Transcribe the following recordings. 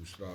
2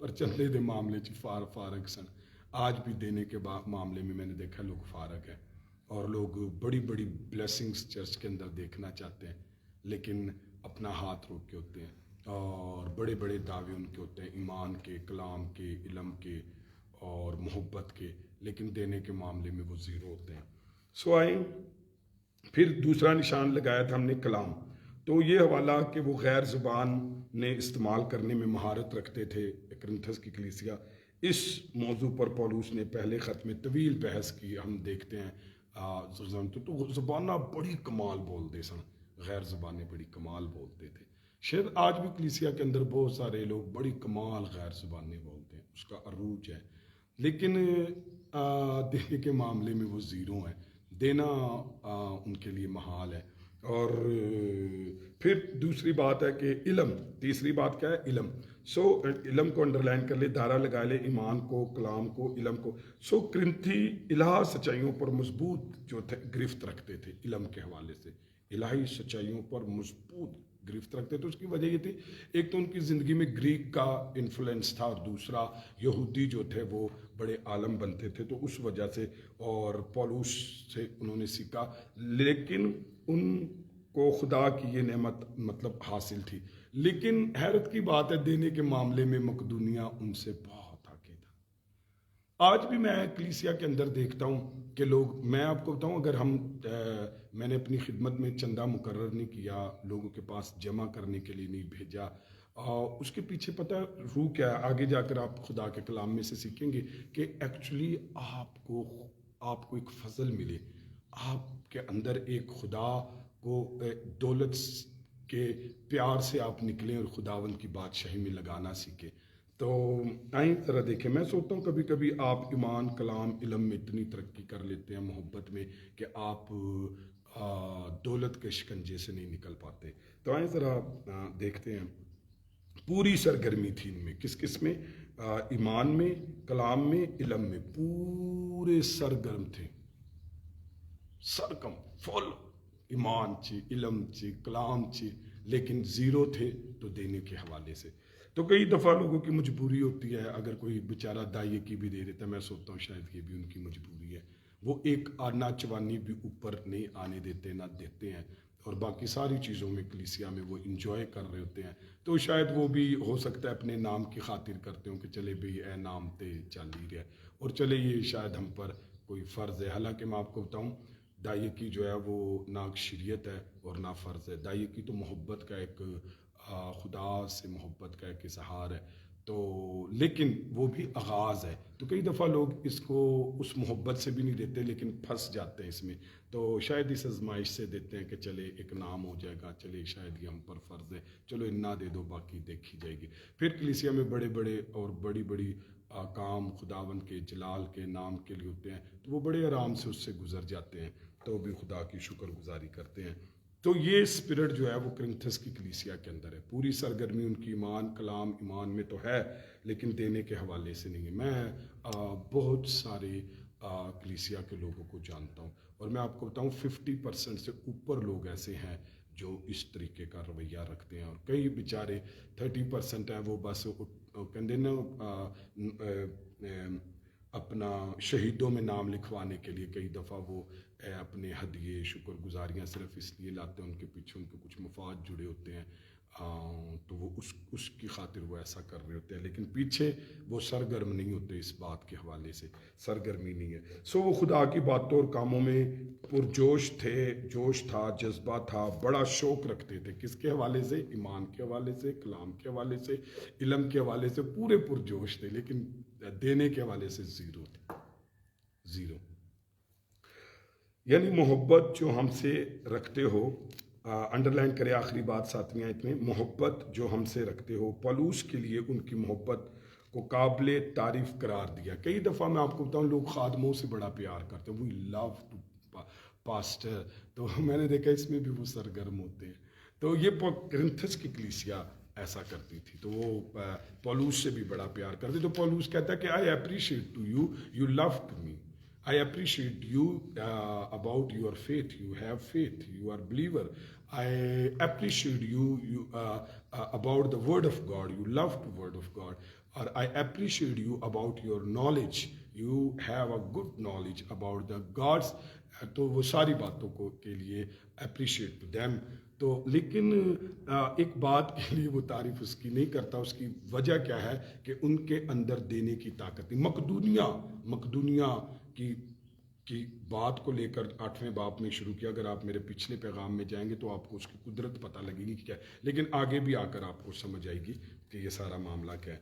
پر چندے دے معاملے چ فارغ سن. آج بھی دینے کے معاملے میں نے دیکھا لوگ فارغ ہیں اور لوگ بڑی بڑی بلیسنگز چرچ کے اندر دیکھنا چاہتے ہیں لیکن اپنا ہاتھ روک کے ہوتے ہیں اور بڑے بڑے دعوے ان کے ہوتے ہیں ایمان کے, کلام کے, علم کے اور محبت کے, لیکن دینے کے معاملے میں وہ زیرو ہوتے ہیں. سو آئیں پھر دوسرا نشان لگایا تھا ہم نے کلام. تو یہ حوالہ کہ وہ غیر زبان نے استعمال کرنے میں مہارت رکھتے تھے کرنتھس کی کلیسیا. اس موضوع پر پولوس نے پہلے خط میں طویل بحث کی. ہم دیکھتے ہیں تو زبانہ بڑی کمال بولتے سن, غیر زبانیں بڑی کمال بولتے تھے. شاید آج بھی کلیسیا کے اندر بہت سارے لوگ بڑی کمال غیر زبانیں بولتے ہیں, اس کا عروج ہے, لیکن دینے کے معاملے میں وہ زیرو ہیں. دینا ان کے لیے محال ہے. اور پھر دوسری بات ہے کہ علم. تیسری بات کیا ہے؟ علم. سو علم کو انڈرلائن کر لے, دھارا لگا لے, ایمان کو, کلام کو, علم کو. سو کرنتھی الہ سچائیوں پر مضبوط جو تھے گرفت رکھتے تھے علم کے حوالے سے, الہی سچائیوں پر مضبوط گرفت رکھتے تھے. اس کی وجہ یہ تھی ایک تو ان کی زندگی میں گریک کا انفلوئنس تھا اور دوسرا یہودی جو تھے وہ بڑے عالم بنتے تھے, تو اس وجہ سے اور پولوس سے انہوں نے سیکھا. لیکن ان کو خدا کی یہ نعمت مطلب حاصل تھی. لیکن حیرت کی بات ہے دینے کے معاملے میں مقدونیہ ان سے بہت آگے تھا. آج بھی میں کلیسیا کے اندر دیکھتا ہوں کہ لوگ, میں آپ کو بتاؤں, اگر میں نے اپنی خدمت میں چندہ مقرر نہیں کیا, لوگوں کے پاس جمع کرنے کے لیے نہیں بھیجا, اس کے پیچھے پتہ روح کیا ہے؟ آگے جا کر آپ خدا کے کلام میں سے سیکھیں گے کہ ایکچولی آپ کو ایک فضل ملے, آپ کے اندر ایک خدا کو دولت کے پیار سے آپ نکلیں اور خداوند کی بادشاہی میں لگانا سیکھیں. تو آئیں ذرا دیکھیں, میں سوچتا ہوں کبھی کبھی آپ ایمان, کلام, علم میں اتنی ترقی کر لیتے ہیں, محبت میں, کہ آپ دولت کے شکنجے سے نہیں نکل پاتے. تو آئیں ذرا دیکھتے ہیں. پوری سرگرمی تھی ان میں, کس میں؟ ایمان میں, کلام میں, علم میں, پورے سرگرم تھے, سرگم فل ایمان چی, علم چی, کلام چی, لیکن زیرو تھے تو دینے کے حوالے سے. تو کئی دفعہ لوگوں کی مجبوری ہوتی ہے, اگر کوئی بیچارہ دائیں کی بھی دے دیتا ہے, میں سوچتا ہوں شاید یہ بھی ان کی مجبوری ہے, وہ ایک آنا چوانی بھی اوپر نہیں آنے دیتے, نہ دیتے ہیں, اور باقی ساری چیزوں میں کلیسیا میں وہ انجوائے کر رہے ہوتے ہیں. تو شاید وہ بھی ہو سکتا ہے اپنے نام کی خاطر کرتے ہوں کہ چلے بھئی اے نام تے چل ہی رہا, اور چلے یہ شاید ہم پر کوئی فرض ہے. حالانکہ میں آپ کو بتاؤں دائیکی جو ہے وہ نہ شریعت ہے اور نہ فرض ہے. دائیکی تو محبت کا ایک, خدا سے محبت کا ایک اظہار ہے, تو لیکن وہ بھی آغاز ہے. تو کئی دفعہ لوگ اس کو اس محبت سے بھی نہیں دیتے لیکن پھنس جاتے ہیں اس میں, تو شاید اس آزمائش سے دیتے ہیں کہ چلے ایک نام ہو جائے گا, چلے شاید یہ ہم پر فرض ہے, چلو اتنا دے دو باقی دیکھی جائے گی. پھر کلیسیا میں بڑے بڑے اور بڑی بڑی کام خداوند کے جلال کے نام کے لیے ہوتے ہیں, تو وہ بڑے آرام سے اس سے گزر جاتے ہیں, تو بھی خدا کی شکر گزاری کرتے ہیں. تو یہ اسپرٹ جو ہے وہ کرنتھس کی کلیسیا کے اندر ہے. پوری سرگرمی ان کی ایمان, کلام, ایمان میں تو ہے لیکن دینے کے حوالے سے نہیں ہے. میں بہت سارے کلیسیا کے لوگوں کو جانتا ہوں, اور میں آپ کو بتاؤں 50% سے اوپر لوگ ایسے ہیں جو اس طریقے کا رویہ رکھتے ہیں, اور کئی بیچارے 30% ہیں وہ بس کہندے نا اپنا شہیدوں میں نام لکھوانے کے لیے کئی دفعہ وہ اپنے ہدیے, شکر گزاریاں صرف اس لیے لاتے ہیں, ان کے پیچھے ان کے کچھ مفاد جڑے ہوتے ہیں, تو وہ اس کی خاطر وہ ایسا کر رہے ہوتے ہیں, لیکن پیچھے وہ سرگرم نہیں ہوتے, اس بات کے حوالے سے سرگرمی نہیں ہے. سو وہ خدا کی باتوں اور کاموں میں پرجوش تھے, جوش تھا, جذبہ تھا, بڑا شوق رکھتے تھے. کس کے حوالے سے؟ ایمان کے حوالے سے, کلام کے حوالے سے, علم کے حوالے سے پورے پرجوش تھے, لیکن دینے کے حوالے سے زیرو تھے, زیرو. یعنی محبت جو ہم سے رکھتے ہو, انڈرلائن کرے آخری بات 7ویں آیت میں, محبت جو ہم سے رکھتے ہو. پولوس کے لیے ان کی محبت کو قابل تعریف قرار دیا. کئی دفعہ میں آپ کو بتاؤں لوگ خادموں سے بڑا پیار کرتے ہیں, وی لو ٹو پاسٹر, تو میں نے دیکھا اس میں بھی وہ سرگرم ہوتے ہیں. تو یہ کرنتھس کی کلیسیا ایسا کرتی تھی, تو وہ پولوس سے بھی بڑا پیار کرتے. تو پولوس کہتا ہے کہ I appreciate to you, you love to me, I appreciate you about your faith. You have faith. You are believer. I appreciate you about the word of God. You love the word of God. Or I appreciate you about your knowledge. You have a good knowledge about the gods. تو وہ ساری باتوں کو کے لیے appreciate to them. تو لیکن ایک بات کے لیے وہ تعریف اس کی نہیں کرتا. اس کی وجہ کیا ہے کہ ان کے اندر دینے کی طاقت ہے. مقدونیہ کی بات کو لے کر 8ویں باب میں شروع کیا. اگر آپ میرے پچھلے پیغام میں جائیں گے تو آپ کو اس کی قدرت پتہ لگے گی کہ کیا ہے، لیکن آگے بھی آ کر آپ کو سمجھ آئے گی کہ یہ سارا معاملہ کیا ہے.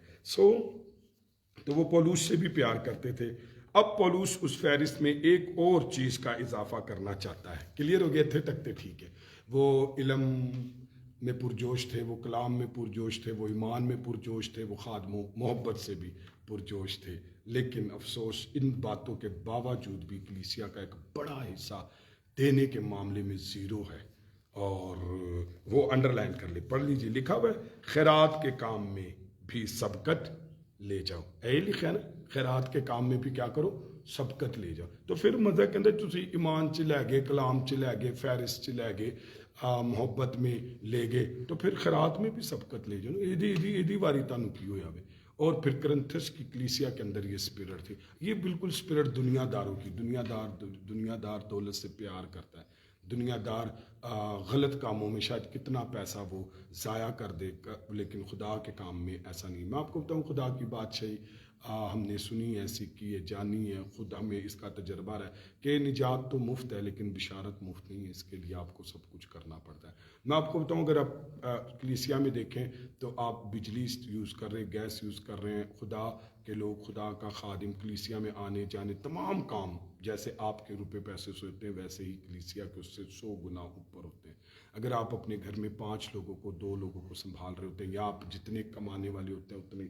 تو وہ پولوس سے بھی پیار کرتے تھے. اب پولوس اس فہرست میں ایک اور چیز کا اضافہ کرنا چاہتا ہے. کلیئر ہو گئے تھے تک تے ٹھیک ہے. وہ علم میں پرجوش تھے، وہ کلام میں پرجوش تھے، وہ ایمان میں پرجوش تھے، وہ خادم و محبت سے بھی پرجوش تھے. لیکن افسوس ان باتوں کے باوجود بھی کلیسیا کا ایک بڑا حصہ دینے کے معاملے میں زیرو ہے. اور وہ انڈر لائن کر لے، پڑھ لیجیے، لکھا ہوا ہے خیرات کے کام میں بھی سبقت لے جاؤ. لکھا ہے نا، خیرات کے کام میں بھی کیا کرو، سبقت لے جاؤ. تو پھر مزہ کہ تسی ایمان چ لے گئے، کلام چ لے گئے، فہرست چ لے گئے، محبت میں لے گئے، تو پھر خیرات میں بھی سبقت لے جاؤ. ایدی واری تانوں کی ہویا وے. اور پھر کرنتھس کی کلیسیا کے اندر یہ اسپرٹ تھی. یہ بالکل اسپرٹ دنیا داروں کی، دنیا دار دولت سے پیار کرتا ہے. دنیا دار غلط کاموں میں شاید کتنا پیسہ وہ ضائع کر دے، لیکن خدا کے کام میں ایسا نہیں. میں آپ کو بتاؤں خدا کی بادشاہی ہم نے سنی ہے، سیکھی ہے، جانی ہے، خود ہمیں اس کا تجربہ ہے کہ نجات تو مفت ہے لیکن بشارت مفت نہیں ہے. اس کے لیے آپ کو سب کچھ کرنا پڑتا ہے. میں آپ کو بتاؤں اگر آپ کلیسیا میں دیکھیں تو آپ بجلی یوز کر رہے ہیں، گیس یوز کر رہے ہیں. خدا کے لوگ، خدا کا خادم کلیسیا میں آنے جانے تمام کام جیسے آپ کے روپے پیسے سے ہوتے ہیں ویسے ہی کلیسیا کے اس سے 100 گنا اوپر ہوتے ہیں. اگر آپ اپنے گھر میں 5 لوگوں کو، 2 لوگوں کو سنبھال رہے ہوتے ہیں، یا آپ جتنے کمانے والے ہوتے ہیں اتنے،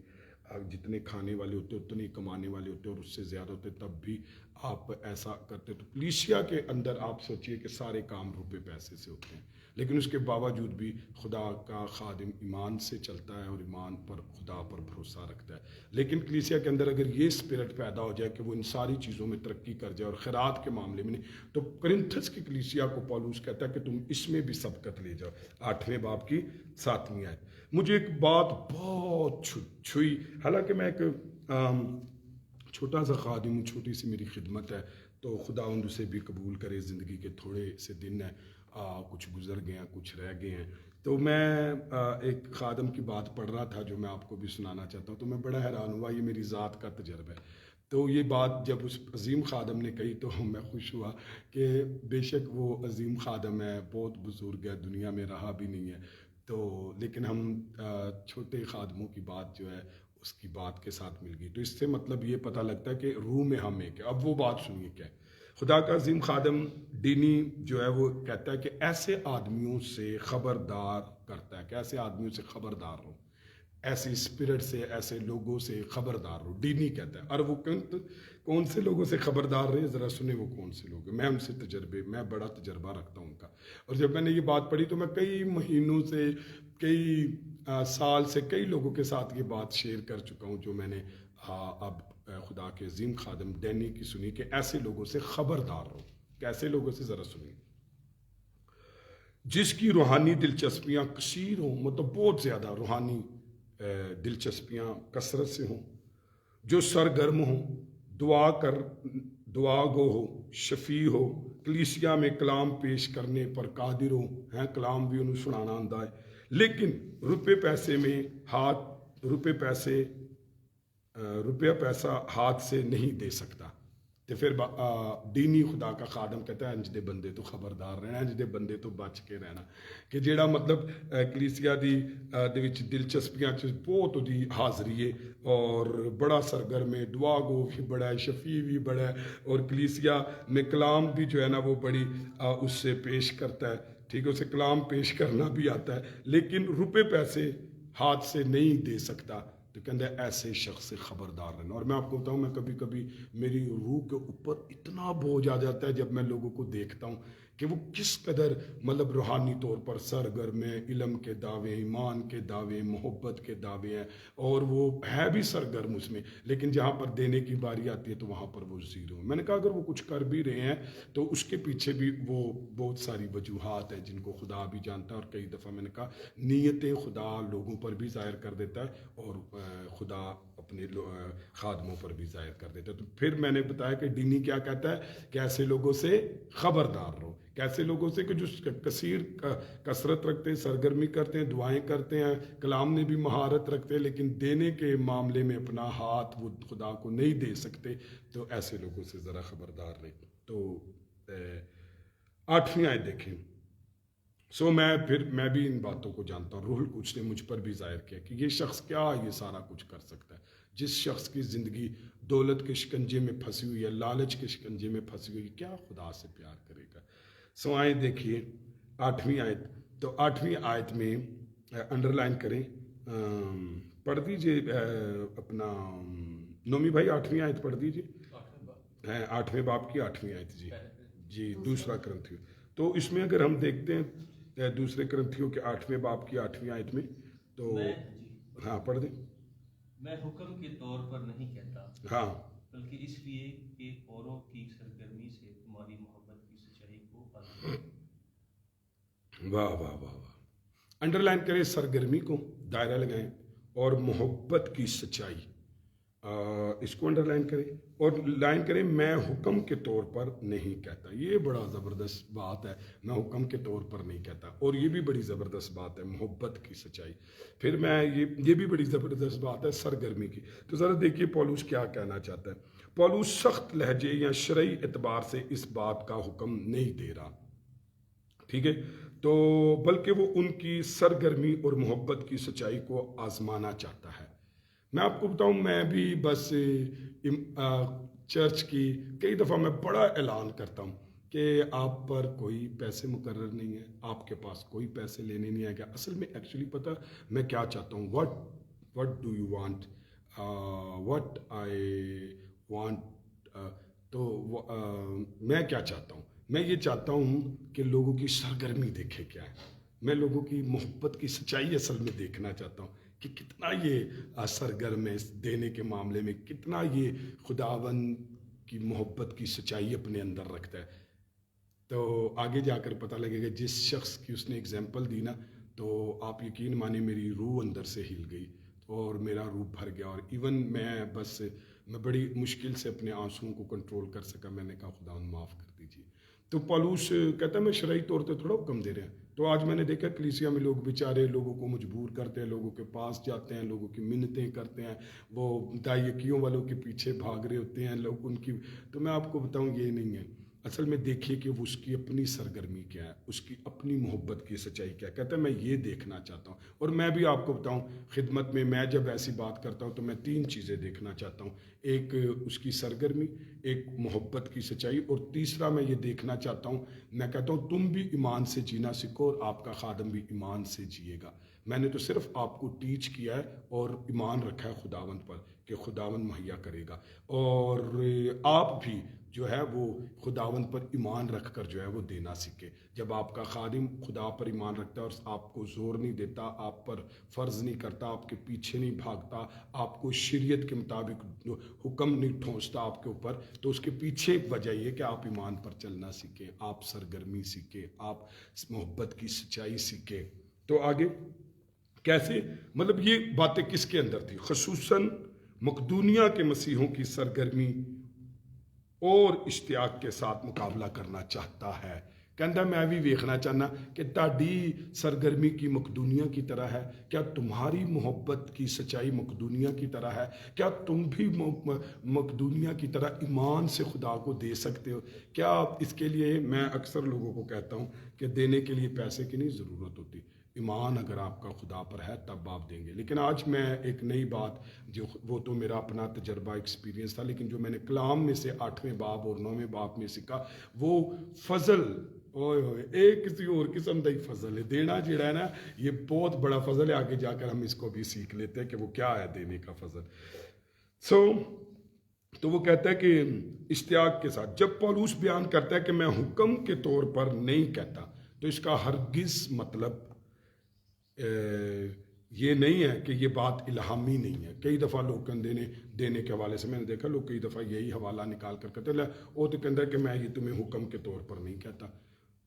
جتنے کھانے والے ہوتے ہیں اتنے کمانے والے ہوتے ہیں اور اس سے زیادہ ہوتے ہیں، تب بھی آپ ایسا کرتے. تو کلیسیا کے اندر آپ سوچئے کہ سارے کام روپے پیسے سے ہوتے ہیں، لیکن اس کے باوجود بھی خدا کا خادم ایمان سے چلتا ہے اور ایمان پر، خدا پر بھروسہ رکھتا ہے. لیکن کلیسیا کے اندر اگر یہ اسپرٹ پیدا ہو جائے کہ وہ ان ساری چیزوں میں ترقی کر جائے اور خیرات کے معاملے میں نہیں، تو کرنتھس کی کلیسیا کو پولوس کہتا ہے کہ تم اس میں بھی سبقت لے جاؤ. 8ویں باب کی 7ویں آیت. مجھے ایک بات بہت چھوئی، حالانکہ میں ایک چھوٹا سا خادم ہوں، چھوٹی سی میری خدمت ہے، تو خدا اسے بھی قبول کرے. زندگی کے تھوڑے سے دن ہیں، کچھ گزر گئے ہیں، کچھ رہ گئے ہیں. تو میں ایک خادم کی بات پڑھ رہا تھا جو میں آپ کو بھی سنانا چاہتا ہوں. تو میں بڑا حیران ہوا، یہ میری ذات کا تجربہ ہے. تو یہ بات جب اس عظیم خادم نے کہی تو میں خوش ہوا کہ بے شک وہ عظیم خادم ہے، بہت بزرگ ہے، دنیا میں رہا بھی نہیں ہے. تو لیکن ہم چھوٹے خادموں کی بات جو ہے اس کی بات کے ساتھ مل گئی. تو اس سے مطلب یہ پتہ لگتا ہے کہ روح میں ہم ایک ہے. اب وہ بات سنیے کیا ہے. خدا کا عظیم خادم ڈینی جو ہے وہ کہتا ہے کہ ایسے آدمیوں سے خبردار کرتا ہے کہ ایسے آدمیوں سے خبردار رہو، ایسی اسپرٹ سے، ایسے لوگوں سے خبردار رہو. ڈینی کہتا ہے. اور وہ کون سے لوگوں سے خبردار رہے، ذرا سنیں وہ کون سے لوگ ہیں. میں ان سے میں بڑا تجربہ رکھتا ہوں ان کا. اور جب میں نے یہ بات پڑھی تو میں کئی مہینوں سے، کئی سال سے کئی لوگوں کے ساتھ یہ بات شیئر کر چکا ہوں جو میں نے اب خدا کے عظیم خادم ڈینی کی سنی کہ ایسے لوگوں سے خبردار رہو. کیسے لوگوں سے، ذرا سنیں. جس کی روحانی دلچسپیاں کثیر ہوں، مطلب بہت زیادہ روحانی دلچسپیاں کثرت سے ہوں، جو سرگرم ہوں، دعا گو ہو، شفیع ہو، کلیسیا میں کلام پیش کرنے پر قادر ہو، کلام بھی انہوں سنانا آندا ہے، لیکن روپیہ پیسہ ہاتھ سے نہیں دے سکتا. تو پھر دینی خدا کا خادم کہتا ہے انج دے بندے تو خبردار رہنا، انج دے بندے تو بچ کے رہنا. کہ جیڑا مطلب کلیسیا دے وچ دلچسپیاں بہت دی حاضری ہے اور بڑا سرگرم ہے، دعا گو بھی بڑا ہے، شفیع بھی بڑا ہے، اور کلیسیا میں کلام بھی جو ہے نا وہ بڑی اس سے پیش کرتا ہے. ٹھیک ہے، اسے کلام پیش کرنا بھی آتا ہے، لیکن روپے پیسے ہاتھ سے نہیں دے سکتا. تو کہتا ہے ایسے شخص سے خبردار رہنا. اور میں آپ کو بتاؤں، میں کبھی کبھی میری روح کے اوپر اتنا بوجھ آ جاتا ہے جب میں لوگوں کو دیکھتا ہوں کہ وہ کس قدر مطلب روحانی طور پر سرگرم ہیں، علم کے دعوے، ایمان کے دعوے، محبت کے دعوے ہیں، اور وہ ہے بھی سرگرم اس میں، لیکن جہاں پر دینے کی باری آتی ہے تو وہاں پر وہ زیرو. میں نے کہا اگر وہ کچھ کر بھی رہے ہیں تو اس کے پیچھے بھی وہ بہت ساری وجوہات ہیں جن کو خدا بھی جانتا ہے. اور کئی دفعہ میں نے کہا نیتیں خدا لوگوں پر بھی ظاہر کر دیتا ہے اور خدا اپنے خادموں پر بھی ظاہر کر دیتا ہے. تو پھر میں نے بتایا کہ دینی کیا کہتا ہے کہ ایسے لوگوں سے خبردار رہو. کیسے لوگوں سے کہ جو کثیر کثرت رکھتے ہیں، سرگرمی کرتے ہیں، دعائیں کرتے ہیں، کلام میں بھی مہارت رکھتے ہیں، لیکن دینے کے معاملے میں اپنا ہاتھ وہ خدا کو نہیں دے سکتے. تو ایسے لوگوں سے ذرا خبردار رہیں. تو 8ویں آیت دیکھیں. میں بھی ان باتوں کو جانتا ہوں. روح القدس نے مجھ پر بھی ظاہر کیا کہ یہ شخص کیا یہ سارا کچھ کر سکتا ہے. جس شخص کی زندگی دولت کے شکنجے میں پھنسی ہوئی ہے، لالچ کے شکنجے میں پھنسی ہوئی، کیا خدا سے پیار کرے گا. آیت دیکھیے 8ویں آیت. تو 8ویں آیت میں انڈر لائن کریں، پڑھ دیجئے اپنا نومی بھائی 8ویں آیت پڑھ دیجئے. 8ویں باب کی 8ویں آیت. جی دوسرا کرنتھیو. تو اس میں اگر ہم دیکھتے ہیں دوسرے کرنتھیوں کے 8ویں باب کی 8ویں آیت میں تو ہاں پڑھ دیں. میں حکم کے طور پر نہیں کہتا، ہاں بلکہ اس لیے کہ اوروں کی سرگرمی سے تمہاری محبت کی سچائی کو پالتے. واہ واہ واہ واہ. انڈر لائن کریں سرگرمی کو، دائرہ لگائیں، اور محبت کی سچائی اس کو انڈر لائن کریں، اور لائن کریں میں حکم کے طور پر نہیں کہتا. یہ بڑا زبردست بات ہے، میں حکم کے طور پر نہیں کہتا. اور یہ بھی بڑی زبردست بات ہے محبت کی سچائی. پھر میں یہ بھی بڑی زبردست بات ہے سرگرمی کی. تو ذرا دیکھیے پولس کیا کہنا چاہتا ہے. پولس سخت لہجے یا شرعی اعتبار سے اس بات کا حکم نہیں دے رہا، ٹھیک ہے، تو بلکہ وہ ان کی سرگرمی اور محبت کی سچائی کو آزمانا چاہتا ہے. میں آپ کو بتاؤں، میں بھی بس چرچ کی کئی دفعہ میں بڑا اعلان کرتا ہوں کہ آپ پر کوئی پیسے مقرر نہیں ہے، آپ کے پاس کوئی پیسے لینے نہیں آئے گا. اصل میں ایکچولی پتہ میں کیا چاہتا ہوں، what do you want, what I want. تو میں کیا چاہتا ہوں، میں یہ چاہتا ہوں کہ لوگوں کی سرگرمی دیکھے کیا ہے. میں لوگوں کی محبت کی سچائی اصل میں دیکھنا چاہتا ہوں کہ کتنا یہ سرگرم ہے دینے کے معاملے میں، کتنا یہ خداوند کی محبت کی سچائی اپنے اندر رکھتا ہے. تو آگے جا کر پتہ لگے گا. جس شخص کی اس نے اگزامپل دی نا، تو آپ یقین مانیں میری روح اندر سے ہل گئی اور میرا روح بھر گیا. اور ایون میں بڑی مشکل سے اپنے آنسوؤں کو کنٹرول کر سکا. میں نے کہا خداوند معاف کر دیجیے. تو پولس کہتا ہے میں شرعی طور پہ تھوڑا حکم دے رہے ہیں. تو آج میں نے دیکھا کلیسیا میں لوگ بیچارے لوگوں کو مجبور کرتے ہیں، لوگوں کے پاس جاتے ہیں، لوگوں کی منتیں کرتے ہیں، وہ دائیکیوں والوں کے پیچھے بھاگ رہے ہوتے ہیں لوگ ان کی. تو میں آپ کو بتاؤں یہ نہیں ہے. اصل میں دیکھیے کہ وہ اس کی اپنی سرگرمی کیا ہے، اس کی اپنی محبت کی سچائی کیا ہے. کہتا ہے میں یہ دیکھنا چاہتا ہوں. اور میں بھی آپ کو بتاؤں خدمت میں جب ایسی بات کرتا ہوں تو میں 3 چیزیں دیکھنا چاہتا ہوں. ایک اس کی سرگرمی، ایک محبت کی سچائی، اور تیسرا میں یہ دیکھنا چاہتا ہوں، میں کہتا ہوں تم بھی ایمان سے جینا سیکھو اور آپ کا خادم بھی ایمان سے جیے گا. میں نے تو صرف آپ کو ٹیچ کیا ہے اور ایمان رکھا ہے خداوند پر کہ خداوند مہیا کرے گا. اور آپ بھی جو ہے وہ خداوند پر ایمان رکھ کر جو ہے وہ دینا سیکھے. جب آپ کا خادم خدا پر ایمان رکھتا ہے اور آپ کو زور نہیں دیتا، آپ پر فرض نہیں کرتا، آپ کے پیچھے نہیں بھاگتا، آپ کو شریعت کے مطابق حکم نہیں ٹھونستا آپ کے اوپر، تو اس کے پیچھے وجہ یہ کہ آپ ایمان پر چلنا سیکھیں، آپ سرگرمی سیکھیں، آپ محبت کی سچائی سیکھیں. تو آگے کیسے، مطلب یہ باتیں کس کے اندر تھی؟ خصوصاً مقدونیہ کے مسیحوں کی سرگرمی اور اشتیاق کے ساتھ مقابلہ کرنا چاہتا ہے. کہندا میں بھی ویکھنا چاہنا کہ تہاڈی سرگرمی کی مقدونیہ کی طرح ہے. کیا تمہاری محبت کی سچائی مقدونیہ کی طرح ہے؟ کیا تم بھی مقدونیہ کی طرح ایمان سے خدا کو دے سکتے ہو؟ کیا اس کے لیے میں اکثر لوگوں کو کہتا ہوں کہ دینے کے لیے پیسے کی نہیں ضرورت ہوتی. ایمان اگر آپ کا خدا پر ہے تب آپ دیں گے. لیکن آج میں ایک نئی بات، جو وہ تو میرا اپنا تجربہ ایکسپیرینس تھا، لیکن جو میں نے کلام میں سے 8ویں باب اور 9ویں باب میں سیکھا، وہ فضل اوئے ہوئے ایک کسی اور قسم کا ہی فضل ہے دینا جڑا ہے نا یہ بہت بڑا فضل ہے آگے جا کر ہم اس کو بھی سیکھ لیتے ہیں کہ وہ کیا ہے دینے کا فضل تو وہ کہتا ہے کہ اشتیاق کے ساتھ جب پولوس بیان کرتا ہے کہ میں حکم کے طور پر نہیں کہتا تو اس کا ہرگز مطلب یہ نہیں ہے کہ یہ بات الہامی نہیں ہے کئی دفعہ لوگ دینے کے حوالے سے میں نے دیکھا لوگ کئی دفعہ یہی حوالہ نکال کر کہتے ہیں وہ تو کہتا ہے کہ میں یہ تمہیں حکم کے طور پر نہیں کہتا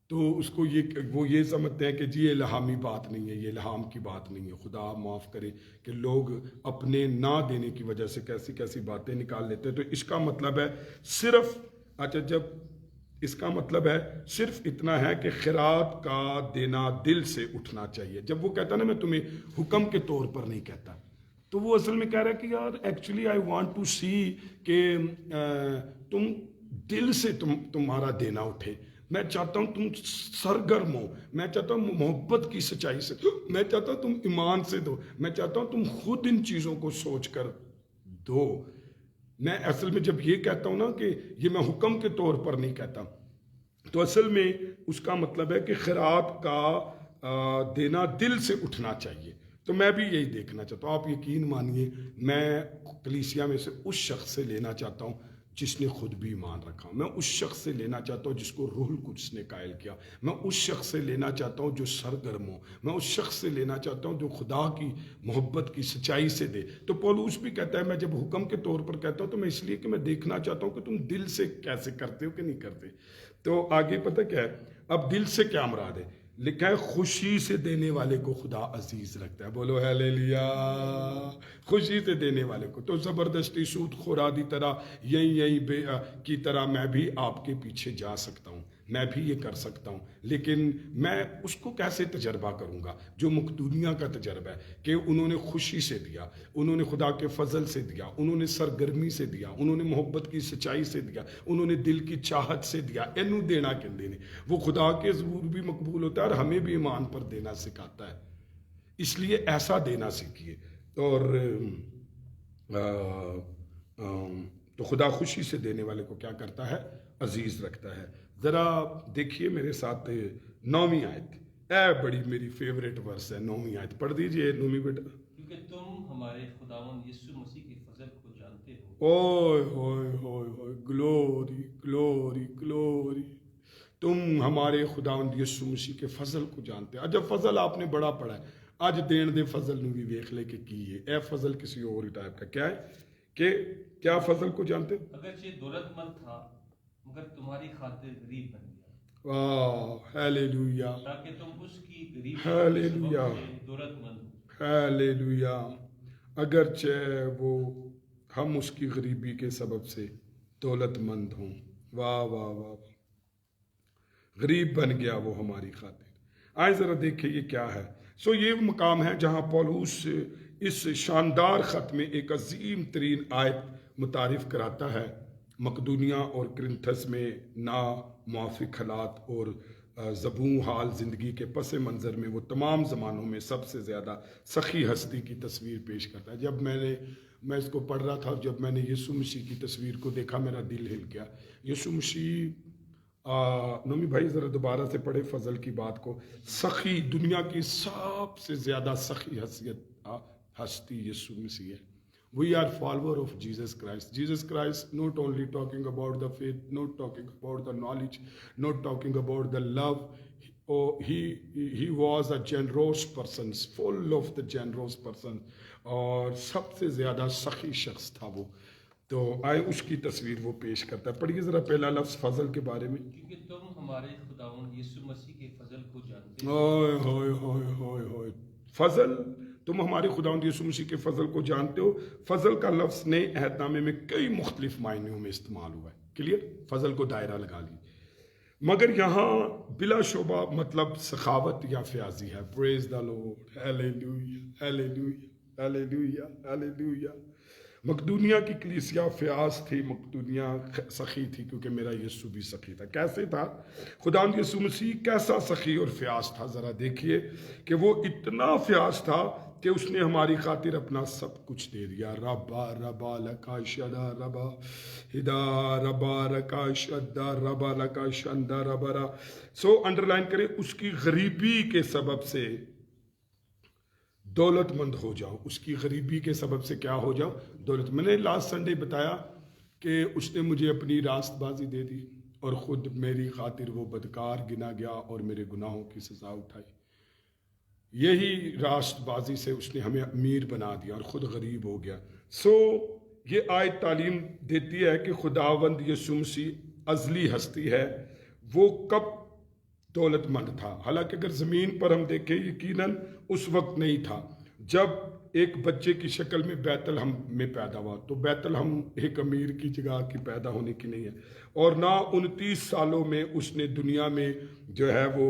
تو اس کو وہ یہ سمجھتے ہیں کہ جی یہ الہامی بات نہیں ہے یہ الہام کی بات نہیں ہے خدا معاف کرے کہ لوگ اپنے نہ دینے کی وجہ سے کیسی کیسی باتیں نکال لیتے ہیں تو اس کا مطلب ہے صرف جب اس کا مطلب ہے صرف اتنا ہے کہ خیرات کا دینا دل سے اٹھنا چاہیے جب وہ کہتا نا میں تمہیں حکم کے طور پر نہیں کہتا تو وہ اصل میں کہہ رہا ہے کہ یار ایکچولی آئی وانٹ ٹو سی کہ تم دل سے تمہارا دینا اٹھے میں چاہتا ہوں تم سرگرم ہو میں چاہتا ہوں محبت کی سچائی سے میں چاہتا ہوں تم ایمان سے دو میں چاہتا ہوں تم خود ان چیزوں کو سوچ کر دو میں اصل میں جب یہ کہتا ہوں نا کہ یہ میں حکم کے طور پر نہیں کہتا تو اصل میں اس کا مطلب ہے کہ خیرات کا دینا دل سے اٹھنا چاہیے تو میں بھی یہی دیکھنا چاہتا ہوں آپ یقین مانیے میں کلیسیا میں سے اس شخص سے لینا چاہتا ہوں جس نے خود بھی ایمان رکھا میں اس شخص سے لینا چاہتا ہوں جس کو روح القدس نے قائل کیا میں اس شخص سے لینا چاہتا ہوں جو سرگرم ہو میں اس شخص سے لینا چاہتا ہوں جو خدا کی محبت کی سچائی سے دے تو پولوس بھی کہتا ہے میں جب حکم کے طور پر کہتا ہوں تو میں اس لیے کہ میں دیکھنا چاہتا ہوں کہ تم دل سے کیسے کرتے ہو کہ نہیں کرتے تو آگے پتہ کیا ہے اب دل سے کیا مراد ہے لکھا ہے خوشی سے دینے والے کو خدا عزیز رکھتا ہے بولو ہیلیلویا خوشی سے دینے والے کو تو زبردستی سود خورادی طرح یہی کی طرح میں بھی آپ کے پیچھے جا سکتا ہوں میں بھی یہ کر سکتا ہوں لیکن میں اس کو کیسے تجربہ کروں گا جو مقدونیہ کا تجربہ ہے کہ انہوں نے خوشی سے دیا انہوں نے خدا کے فضل سے دیا انہوں نے سرگرمی سے دیا انہوں نے محبت کی سچائی سے دیا انہوں نے دل کی چاہت سے دیا اینو دینا کن دینے وہ خدا کے ظہور بھی مقبول ہوتا ہے اور ہمیں بھی ایمان پر دینا سکھاتا ہے اس لیے ایسا دینا سیکھیے اور تو خدا خوشی سے دینے والے کو کیا کرتا ہے عزیز رکھتا ہے ذرا دیکھیے میرے ساتھ 9ویں آیت بڑی میری فیوریٹ ورس ہے 9ویں آیت پڑھ دیجئے نومی بیٹا کیونکہ تم ہمارے خداوند یسوع مسیح کے فضل کو جانتے ہو اوئے ہوئے ہوئے ہوئے گلوری گلوری گلوری تم ہمارے خداوند یسوع مسیح کے فضل کو جانتے ہیں جب فضل آپ نے بڑا پڑھا ہے آج دین دے فضل نو بھی ویکھ لے کہ کی ہے اے فضل کسی اور ہی ٹائپ کا کیا ہے کہ کیا فضل کو جانتے اگرچہ دولت مند تھا مگر تمہاری خاطر غریب بن گیا واہ ہیلیلویا تاکہ تم اس کی غریبی ہیلیلویا دولت مند ہو ہیلیلویا اگرچہ وہ ہم اس کی غریبی کے سبب سے دولت مند ہوں واہ واہ واہ غریب بن گیا وہ ہماری خاطر آئے ذرا دیکھیں یہ کیا ہے یہ مقام ہے جہاں پولوس اس شاندار خط میں ایک عظیم ترین آیت متعارف کراتا ہے مقدونیہ اور کرنتھس میں نا موافق حالات اور زبوں حال زندگی کے پس منظر میں وہ تمام زمانوں میں سب سے زیادہ سخی ہستی کی تصویر پیش کرتا ہے جب میں اس کو پڑھ رہا تھا جب میں نے یسوع مسیح کی تصویر کو دیکھا میرا دل ہل گیا یسوع مسیح نومی بھائی ذرا دوبارہ سے پڑھے فضل کی بات کو سخی دنیا کی سب سے زیادہ سخی ہستی یسوع مسیح ہے We are follower of Jesus Christ. Jesus Christ not only talking about the faith, not talking about the knowledge, not talking about the love. He was a generous person, full of the generous person. اور سب سے زیادہ سخی شخص تھا وہ تو آئے اس کی تصویر وہ پیش کرتا ہے پڑھیے ذرا پہلا لفظ فضل کے بارے میں کیونکہ تم ہمارے خداوند یسوع مسیح کے فضل کو جانتے ہو فضل تم ہمارے خداوند یسوع مسیح کے فضل کو جانتے ہو فضل کا لفظ نئے عہد نامے میں کئی مختلف معنیوں میں استعمال ہوا ہے کلیئر فضل کو دائرہ لگا لی مگر یہاں بلا شبہ مطلب سخاوت یا فیاضی ہے praise the lord hallelujah hallelujah hallelujah hallelujah مقدونیہ کی کلیسیا فیاض تھی مقدونیہ سخی تھی کیونکہ میرا یسوع بھی سخی تھا کیسے تھا خداوند یسوع مسیح کیسا سخی اور فیاض تھا ذرا دیکھیے کہ وہ اتنا فیاض تھا کہ اس نے ہماری خاطر اپنا سب کچھ دے دیا. ربا ربا لکا شدا ربا ہدا ربا رکا شدا ربا لکا شندا ربا. سو انڈر لائن کریں, اس کی غریبی کے سبب سے دولت مند ہو جاؤ. اس کی غریبی کے سبب سے کیا ہو جاؤ؟ دولت. میں نے لاسٹ سنڈے بتایا کہ اس نے مجھے اپنی راست بازی دے دی اور خود میری خاطر وہ بدکار گنا گیا اور میرے گناہوں کی سزا اٹھائی. یہی راست بازی سے اس نے ہمیں امیر بنا دیا اور خود غریب ہو گیا. سو یہ آیت تعلیم دیتی ہے کہ خداوند یسوع مسیح ازلی ہستی ہے. وہ کب دولت مند تھا؟ حالانکہ اگر زمین پر ہم دیکھیں یقیناً اس وقت نہیں تھا جب ایک بچے کی شکل میں بیت الحم میں پیدا ہوا. تو بیت الحم ایک امیر کی جگہ کی پیدا ہونے کی نہیں ہے, اور نہ 29 سالوں میں اس نے دنیا میں جو ہے وہ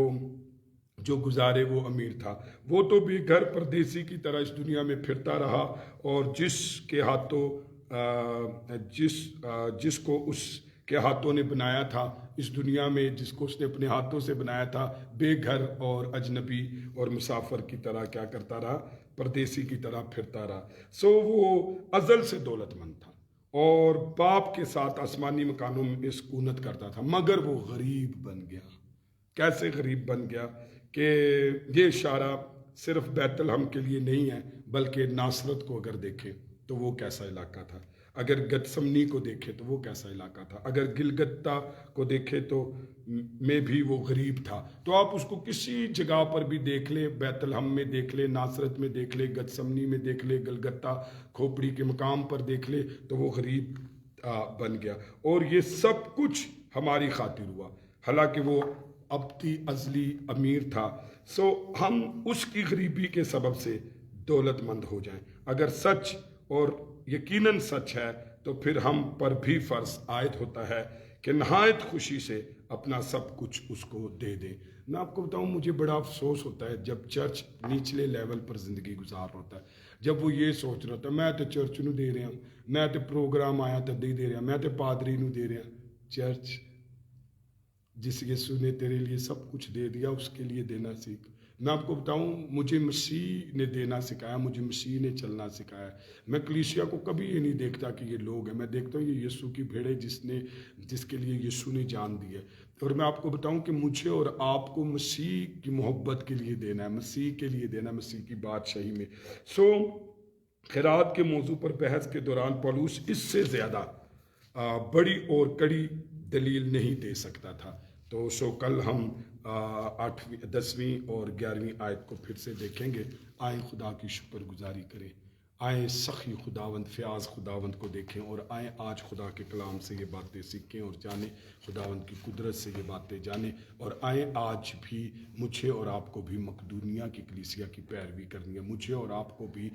جو گزارے وہ امیر تھا. وہ تو بھی گھر پردیسی کی طرح اس دنیا میں پھرتا رہا, اور جس کے ہاتھوں جس کو اس کے ہاتھوں نے بنایا تھا اس دنیا میں, جس کو اس نے اپنے ہاتھوں سے بنایا تھا, بے گھر اور اجنبی اور مسافر کی طرح کیا کرتا رہا؟ پردیسی کی طرح پھرتا رہا. سو وہ ازل سے دولت مند تھا اور باپ کے ساتھ آسمانی مکانوں میں سکونت کرتا تھا, مگر وہ غریب بن گیا. کیسے غریب بن گیا؟ کہ یہ اشارہ صرف بیت الحم کے لیے نہیں ہے, بلکہ ناصرت کو اگر دیکھیں تو وہ کیسا علاقہ تھا, اگر گتسمنی کو دیکھے تو وہ کیسا علاقہ تھا, اگر گلگتہ کو دیکھے تو میں بھی وہ غریب تھا. تو آپ اس کو کسی جگہ پر بھی دیکھ لیں, بیت الحم میں دیکھ لیں, ناصرت میں دیکھ لیں, گتسمنی میں دیکھ لیں, گلگتہ کھوپڑی کے مقام پر دیکھ لیں, تو وہ غریب بن گیا. اور یہ سب کچھ ہماری خاطر ہوا, حالانکہ وہ ابدی ازلی امیر تھا. سو ہم اس کی غریبی کے سبب سے دولت مند ہو جائیں. اگر سچ اور یقیناً سچ ہے تو پھر ہم پر بھی فرض عائد ہوتا ہے کہ نہایت خوشی سے اپنا سب کچھ اس کو دے دیں. میں آپ کو بتاؤں, مجھے بڑا افسوس ہوتا ہے جب چرچ نچلے لیول پر زندگی گزار ہوتا ہے, جب وہ یہ سوچ رہا ہوتا ہے میں تو چرچ نو دے رہا ہوں, میں تو پروگرام آیا تو دے رہا, میں تو پادری نو دے رہا. چرچ جس یسوع نے تیرے لیے سب کچھ دے دیا اس کے لیے دینا سیکھ. میں آپ کو بتاؤں, مجھے مسیح نے دینا سکھایا, مجھے مسیح نے چلنا سکھایا. میں کلیسیا کو کبھی یہ نہیں دیکھتا کہ یہ لوگ ہیں, میں دیکھتا ہوں یہ یسوع کی بھیڑ ہے جس کے لیے یسوع نے جان دی ہے. اور میں آپ کو بتاؤں کہ مجھے اور آپ کو مسیح کی محبت کے لیے دینا ہے, مسیح کے لیے دینا ہے, مسیح کی بادشاہی میں. سو خیرات کے موضوع پر بحث کے دوران پولس اس سے زیادہ بڑی اور کڑی دلیل نہیں دے سکتا تھا. تو سو کل ہم 10ویں اور 11ویں آیت کو پھر سے دیکھیں گے. آئیں خدا کی شکر گزاری کریں, آئیں سخی خداوند فیاض خداوند کو دیکھیں, اور آئیں آج خدا کے کلام سے یہ باتیں سیکھیں اور جانیں, خداوند کی قدرت سے یہ باتیں جانیں. اور آئیں آج بھی مجھے اور آپ کو بھی مقدونیہ کی کلیسیا کی پیروی کرنی ہے, مجھے اور آپ کو بھی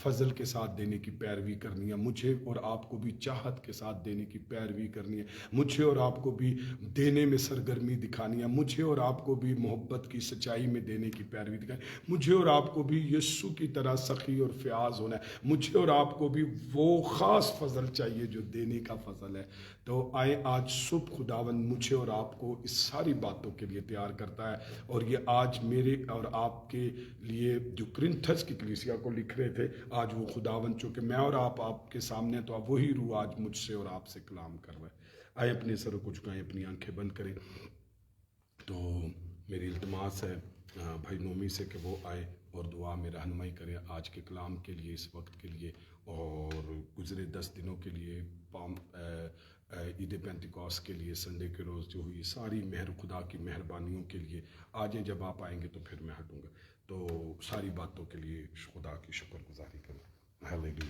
فضل کے ساتھ دینے کی پیروی کرنی ہے, مجھے اور آپ کو بھی چاہت کے ساتھ دینے کی پیروی کرنی ہے, مجھے اور آپ کو بھی دینے میں سرگرمی دکھانی ہے, مجھے اور آپ کو بھی محبت کی سچائی میں دینے کی پیروی دکھانی, مجھے اور آپ کو بھی یسوع کی طرح سخی اور فیاض ہونا ہے, مجھے اور آپ کو بھی وہ خاص فضل چاہیے جو دینے کا فضل ہے. تو آئے آج صبح خداوند مجھے اور آپ کو اس ساری باتوں کے لیے تیار کرتا ہے, اور یہ آج میرے اور آپ کے لیے جو کرنتھس کی کلیسیا کو لکھ رہے تھے, آج وہ خداوند چونکہ میں اور آپ کے سامنے, تو اب وہی روح آج مجھ سے اور آپ سے کلام کر رہا ہے. آئے اپنے سروں کو جھکائیں, اپنی آنکھیں بند کریں. تو میری التماس ہے بھائی نومی سے کہ وہ آئے اور دعا میں رہنمائی کرے آج کے کلام کے لیے, اس وقت کے لیے, اور گزرے 10 دنوں کے لیے, عید پینتیکوس کے لیے, سنڈے کے روز جو ہوئی, ساری خدا کی مہربانیوں کے لیے. آج جب آپ آئیں گے تو پھر میں ہٹوں گا. تو ساری باتوں کے لیے خدا کی شکر گزاری کریں. ہیلیلویا.